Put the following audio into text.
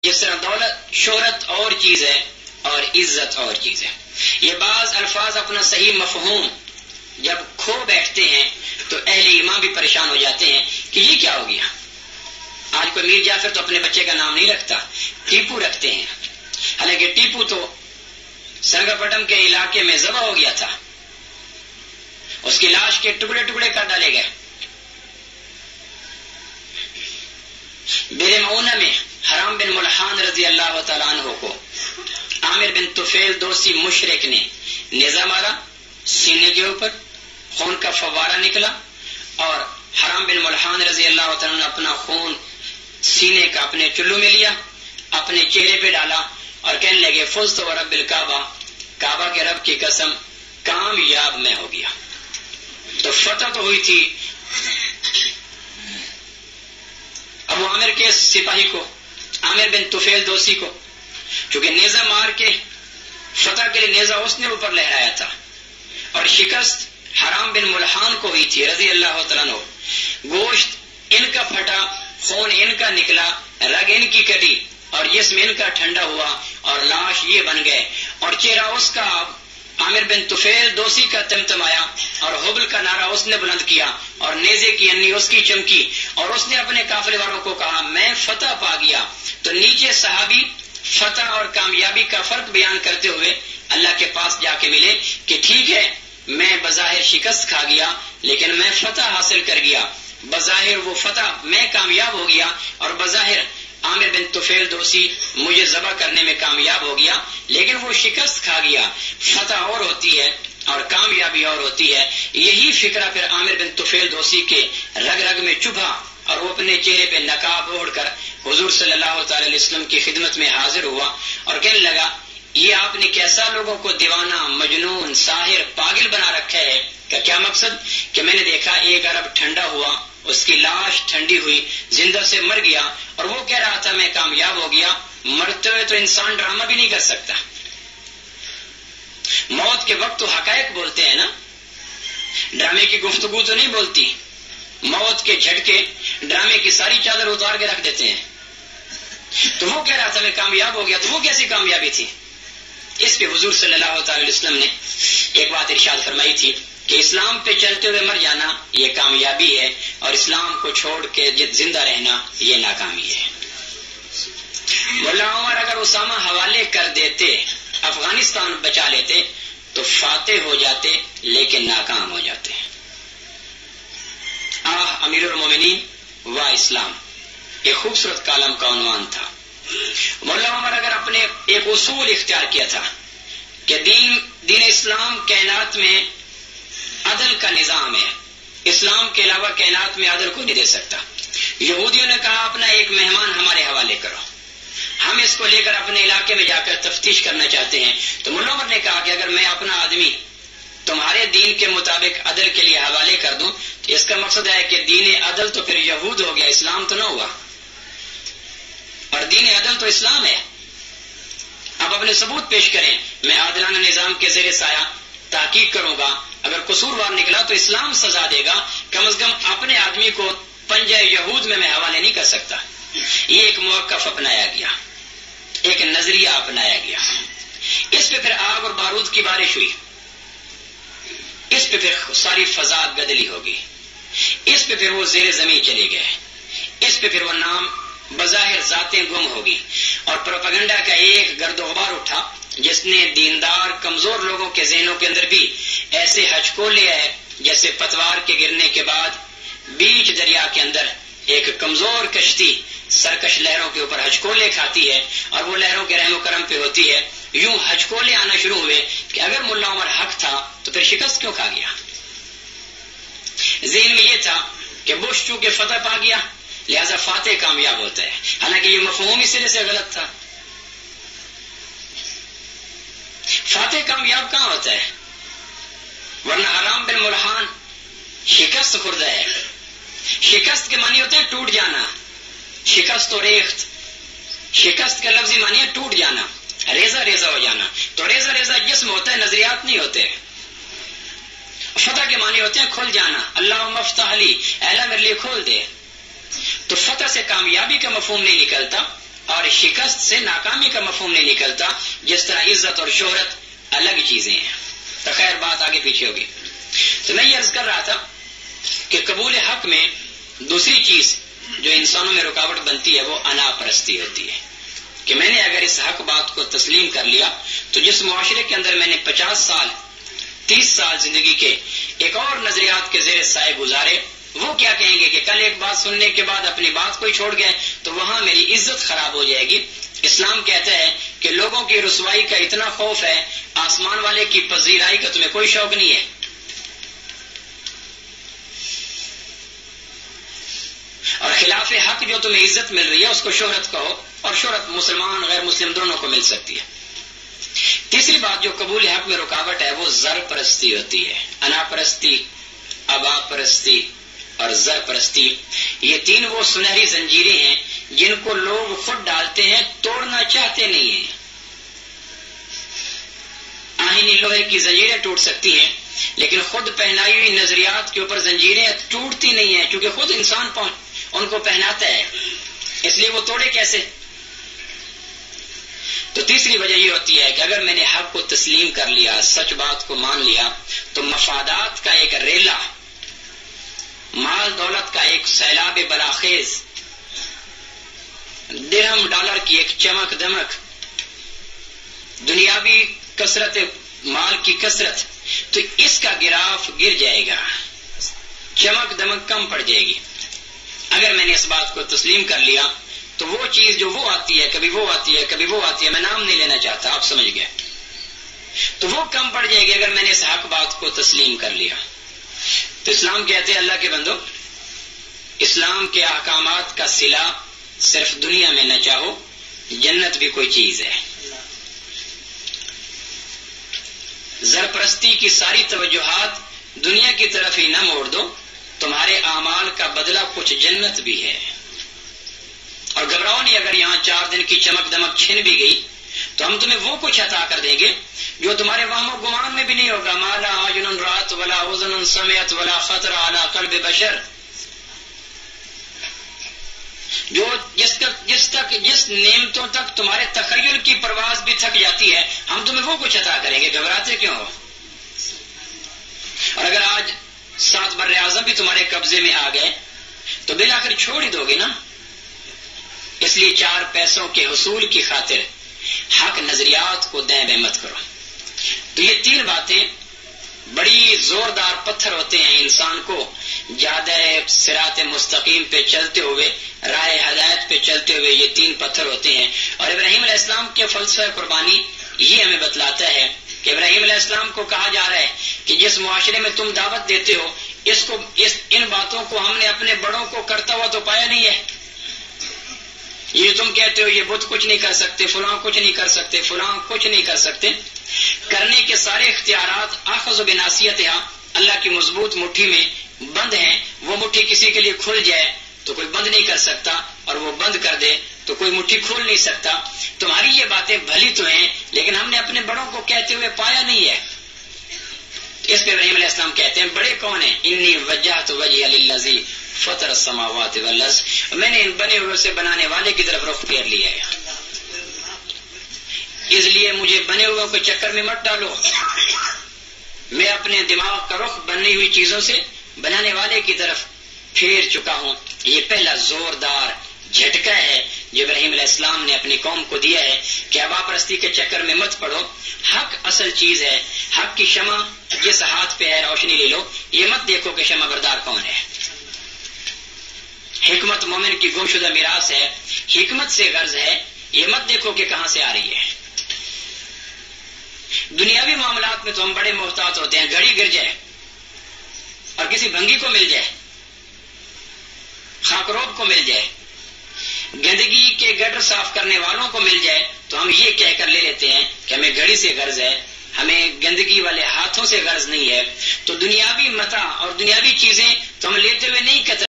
جس طرح دولت شہرت اور چیز ہے اور عزت اور چیز ہے. یہ بعض الفاظ اپنا صحیح مفہوم جب کھو بیٹھتے ہیں تو اہل ایمان بھی پریشان ہو جاتے ہیں کہ یہ کیا ہو گیا. آج کوئی میر جعفر تو اپنے بچے کا نام نہیں رکھتا، ٹیپو رکھتے ہیں، حالانکہ ٹیپو تو سرنگا پٹم کے علاقے میں ذبح ہو گیا تھا، اس کی لاش کے ٹکڑے ٹکڑے کر ڈالے گئے. بیر معونہ میں حرام بن ملحان رضی اللہ تعالیٰ عنہ کو عامر بن طفیل دوسی مشرک نے نیزہ مارا، سینے کے اوپر خون کا فوارہ نکلا اور حرام بن ملحان رضی اللہ تعالیٰ نے اپنا خون سینے کا اپنے چلو میں لیا، اپنے چہرے پہ ڈالا اور کہنے لگے فزت ورب الکعبہ، کعبہ کے رب کی قسم کامیاب میں ہو گیا. تو فتح تو ہوئی تھی ابو عامر کے سپاہی کو، عامر بن طفیل دوسی کو، چونکہ نیزہ مار کے فتح کے لیے نیزہ اس نے اوپر لہرایا تھا، اور شکست حرام بن ملحان کو ہوئی تھی رضی اللہ تعالیٰ عنہ. گوشت ان کا پھٹا، خون ان کا نکلا، رگ ان کی کٹی اور جسم ان کا ٹھنڈا ہوا اور لاش یہ بن گئے، اور چہرہ اس کا عامر بن طفیل دوسی کا تمتمایا اور حبل کا نعرہ اس نے بلند کیا اور نیزے کی انی اس کی چمکی اور اس نے اپنے قافلے والوں کو کہا میں فتح پا گیا. تو نیچے صحابی فتح اور کامیابی کا فرق بیان کرتے ہوئے اللہ کے پاس جا کے ملے کہ ٹھیک ہے میں بظاہر شکست کھا گیا لیکن میں فتح حاصل کر گیا، بظاہر وہ فتح میں کامیاب ہو گیا اور بظاہر عامر بن طفیل دوسی مجھے ذبح کرنے میں کامیاب ہو گیا، لیکن وہ شکست کھا گیا. فتح اور ہوتی ہے اور کامیابی اور ہوتی ہے. یہی فکرہ پھر عامر بن طفیل دوسی کے رگ رگ میں چبھا اور وہ اپنے چہرے پہ نقاب اوڑھ کر حضور صلی اللہ تعالی علیہ وسلم کی خدمت میں حاضر ہوا اور کہنے لگا یہ آپ نے کیسا لوگوں کو دیوانہ، مجنون، ساحر، پاگل بنا رکھا ہے. کہ کیا مقصد؟ کہ میں نے دیکھا ایک عرب ٹھنڈا ہوا، اس کی لاش ٹھنڈی ہوئی، زندہ سے مر گیا اور وہ کہہ رہا تھا میں کامیاب ہو گیا. مرتے ہوئے تو انسان ڈرامہ بھی نہیں کر سکتا، موت کے وقت تو حقائق بولتے ہیں نا، ڈرامے کی گفتگو تو نہیں بولتی. موت کے جھٹکے ڈرامے کی ساری چادر اتار کے رکھ دیتے ہیں. تو وہ کہہ رہا تھا میں کامیاب ہو گیا، تو وہ کیسی کامیابی تھی؟ اس پہ حضور صلی اللہ تعالی علیہ وسلم نے ایک بات ارشاد فرمائی تھی کہ اسلام پہ چلتے ہوئے مر جانا یہ کامیابی ہے اور اسلام کو چھوڑ کے زندہ رہنا یہ ناکامی ہے. مولا عمر اگر اسامہ حوالے کر دیتے، افغانستان بچا لیتے تو فاتح ہو جاتے لیکن ناکام ہو جاتے. امیر المومنین و اسلام ایک خوبصورت کالم کا عنوان تھا. مولا عمر اگر اپنے ایک اصول اختیار کیا تھا کہ دین اسلام کائنات میں عدل کا نظام ہے، اسلام کے علاوہ کائنات میں عدل کو نہیں دے سکتا. یہودیوں نے کہا اپنا ایک مہمان ہمارے حوالے کرو، ہم اس کو لے کر اپنے علاقے میں جا کر تفتیش کرنا چاہتے ہیں. تو مولا عمر نے کہا کہ اگر میں اپنا آدمی تمہارے دین کے مطابق عدل کے لیے حوالے کر دوں تو اس کا مقصد ہے کہ دین عدل تو پھر یہود ہو گیا، اسلام تو نہ ہوا، اور دین عدل تو اسلام ہے. اب اپنے ثبوت پیش کریں، میں عادلانہ نظام کے زیر سایہ تحقیق کروں گا، اگر قصوروار نکلا تو اسلام سزا دے گا، کم از کم اپنے آدمی کو پنجہ یہود میں حوالے نہیں کر سکتا. یہ ایک موقف اپنایا گیا، ایک نظریہ اپنایا گیا. اس پہ پھر آگ اور بارود کی بارش ہوئی، اس پہ پھر ساری فضا گدلی ہوگی، اس پہ پھر وہ زیر زمین چلے گئے، اس پہ پھر وہ نام بظاہر ذاتیں گم ہوگی اور پروپیگنڈا کا ایک گرد و غبار اٹھا جس نے دیندار کمزور لوگوں کے ذہنوں کے اندر بھی ایسے ہچکولے ہے جیسے پتوار کے گرنے کے بعد بیچ دریا کے اندر ایک کمزور کشتی سرکش لہروں کے اوپر ہچکولے کھاتی ہے اور وہ لہروں کے رحم و کرم پہ ہوتی ہے. یوں ہچکولے آنا شروع ہوئے کہ اگر ملا عمر حق تھا تو پھر شکست کیوں کھا گیا؟ ذہن میں یہ تھا کہ بش چونکہ فتح پا گیا لہذا فاتح کامیاب ہوتا ہے، حالانکہ یہ مفہوم اس سرے سے غلط تھا. فاتح کامیاب کہاں ہوتا ہے؟ ورنہ حرام بن ملحان شکست خوردہ ہے. شکست کے معنی ہوتے ہیں ٹوٹ جانا، شکست و ریخت. شکست کا لفظی معنی ہے ٹوٹ جانا، ریزہ ریزہ ہو جانا. تو ریزہ ریزہ جسم ہوتا ہے، نظریات نہیں ہوتے. فتح کے معنی ہوتے ہیں کھل جانا، اللہم افتح لی، اے اللہ میرے لیے کھول دے. تو فتح سے کامیابی کا مفہوم نہیں نکلتا، اور شکست سے ناکامی کا مفہوم نہیں نکلتا، جس طرح عزت اور شہرت الگ چیزیں ہیں۔ تو خیر بات آگے پیچھے ہوگی۔ تو میں یہ عرض کر رہا تھا کہ قبول حق میں دوسری چیز جو انسانوں میں رکاوٹ بنتی ہے وہ انا پرستی ہوتی ہے، کہ میں نے اگر اس حق بات کو تسلیم کر لیا تو جس معاشرے کے اندر میں نے 50 سال 30 سال زندگی کے ایک اور نظریات کے زیر سائے گزارے، وہ کیا کہیں گے کہ کل ایک بات سننے کے بعد اپنی بات کو ہی چھوڑ گئے تو وہاں میری عزت خراب ہو جائے گی۔ اسلام کہتا ہے کہ لوگوں کی رسوائی کا اتنا خوف ہے، آسمان والے کی پذیرائی کا تمہیں کوئی شوق نہیں ہے۔ اور خلاف حق جو تمہیں عزت مل رہی ہے اس کو شہرت کہو، اور شہرت مسلمان غیر مسلم دونوں کو مل سکتی ہے۔ تیسری بات جو قبول حق میں رکاوٹ ہے وہ زر پرستی ہوتی ہے۔ انا پرستی، ابا پرستی اور زر پرستی، یہ تین وہ سنہری زنجیریں ہیں جن کو لوگ خود ڈالتے ہیں، توڑنا چاہتے نہیں ہیں۔ آہنی لوہے کی زنجیریں ٹوٹ سکتی ہیں لیکن خود پہنائی ہوئی نظریات کے اوپر زنجیریں ٹوٹتی نہیں ہیں، کیونکہ خود انسان ان کو پہناتا ہے، اس لیے وہ توڑے کیسے؟ تو تیسری وجہ یہ ہوتی ہے کہ اگر میں نے حق کو تسلیم کر لیا، سچ بات کو مان لیا، تو مفادات کا ایک ریلا، مال دولت کا ایک سیلاب بلاخیز، درہم ڈالر کی ایک چمک دمک، دنیاوی کثرت، مال کی کثرت، تو اس کا گراف گر جائے گا، چمک دمک کم پڑ جائے گی۔ اگر میں نے اس بات کو تسلیم کر لیا تو وہ چیز جو وہ آتی ہے، کبھی وہ آتی ہے، کبھی وہ آتی ہے، میں نام نہیں لینا چاہتا، آپ سمجھ گئے، تو وہ کم پڑ جائے گی اگر میں نے اس حق بات کو تسلیم کر لیا۔ تو اسلام کہتے ہیں اللہ کے بندو، اسلام کے احکامات کا صلہ صرف دنیا میں نہ چاہو، جنت بھی کوئی چیز ہے۔ زرپرستی کی ساری توجہات دنیا کی طرف ہی نہ موڑ دو، تمہارے اعمال کا بدلہ کچھ جنت بھی ہے۔ اور گھبراؤ نہیں، اگر یہاں 4 دن کی چمک دمک چھن بھی گئی تو ہم تمہیں وہ کچھ عطا کر دیں گے جو تمہارے وہم و گمان میں بھی نہیں ہوگا۔ مالا عجن رات ولا اذن سمعت ولا خطر علی قلب بشر، جو جس نعمتوں تک تمہارے تخیل کی پرواز بھی تھک جاتی ہے، ہم تمہیں وہ کچھ عطا کریں گے، گھبراتے کیوں ہو؟ اور اگر آج 7 بر اعظم بھی تمہارے قبضے میں آ گئے تو بالآخر چھوڑ ہی دو گے نا۔ اس لیے 4 پیسوں کے حصول کی خاطر حق نظریات کو دیں بے مت کرو۔ تو یہ 3 باتیں بڑی زوردار پتھر ہوتے ہیں انسان کو جادہ صراط مستقیم پہ چلتے ہوئے، راہ ہدایت پہ چلتے ہوئے، یہ 3 پتھر ہوتے ہیں۔ اور ابراہیم علیہ السلام کے فلسفہ قربانی یہ ہمیں بتلاتا ہے کہ ابراہیم علیہ السلام کو کہا جا رہا ہے کہ جس معاشرے میں تم دعوت دیتے ہو ان باتوں کو ہم نے اپنے بڑوں کو کرتا ہوا تو پایا نہیں ہے۔ یہ تم کہتے ہو یہ بت کچھ نہیں کر سکتے، فلاں کچھ نہیں کر سکتے، فلاں کچھ نہیں کر سکتے، کرنے کے سارے اختیارات آخذ بناصیتہا اللہ کی مضبوط مٹھی میں بند ہیں۔ وہ مٹھی کسی کے لیے کھل جائے تو کوئی بند نہیں کر سکتا، اور وہ بند کر دے تو کوئی مٹھی کھول نہیں سکتا۔ تمہاری یہ باتیں بھلی تو ہیں لیکن ہم نے اپنے بڑوں کو کہتے ہوئے پایا نہیں ہے۔ اس پہ ابراہیم علیہ السلام کہتے ہیں بڑے کون ہیں؟ انی وجہت وجہی للذی فطر السماوات والارض، میں نے ان بنے ہوئے سے بنانے والے کی طرف رخ پھیر لیا ہے، اس لیے مجھے بنے ہوئے کے چکر میں مت ڈالو، میں اپنے دماغ کا رخ بنی ہوئی چیزوں سے بنانے والے کی طرف پھیر چکا ہوں۔ یہ پہلا زوردار جھٹکا ہے جو ابراہیم علیہ السلام نے اپنی قوم کو دیا ہے کہ ابا پرستی کے چکر میں مت پڑو، حق اصل چیز ہے، حق کی شمع جس ہاتھ پہ ہے روشنی لے لو، یہ مت دیکھو کہ شمع بردار کون ہے۔ حکمت مومن کی گمشدہ میراث ہے، حکمت سے غرض ہے، یہ مت دیکھو کہ کہاں سے آ رہی ہے۔ دنیاوی معاملات میں تو ہم بڑے محتاط ہوتے ہیں، گھڑی گر جائے اور کسی بھنگی کو مل جائے، خاکروب کو مل جائے، گندگی کے گٹر صاف کرنے والوں کو مل جائے تو ہم یہ کہہ کر لے لیتے ہیں کہ ہمیں گھڑی سے غرض ہے، ہمیں گندگی والے ہاتھوں سے غرض نہیں ہے۔ تو دنیاوی متاع اور دنیاوی چیزیں تو ہم لیتے ہوئے نہیں کہتے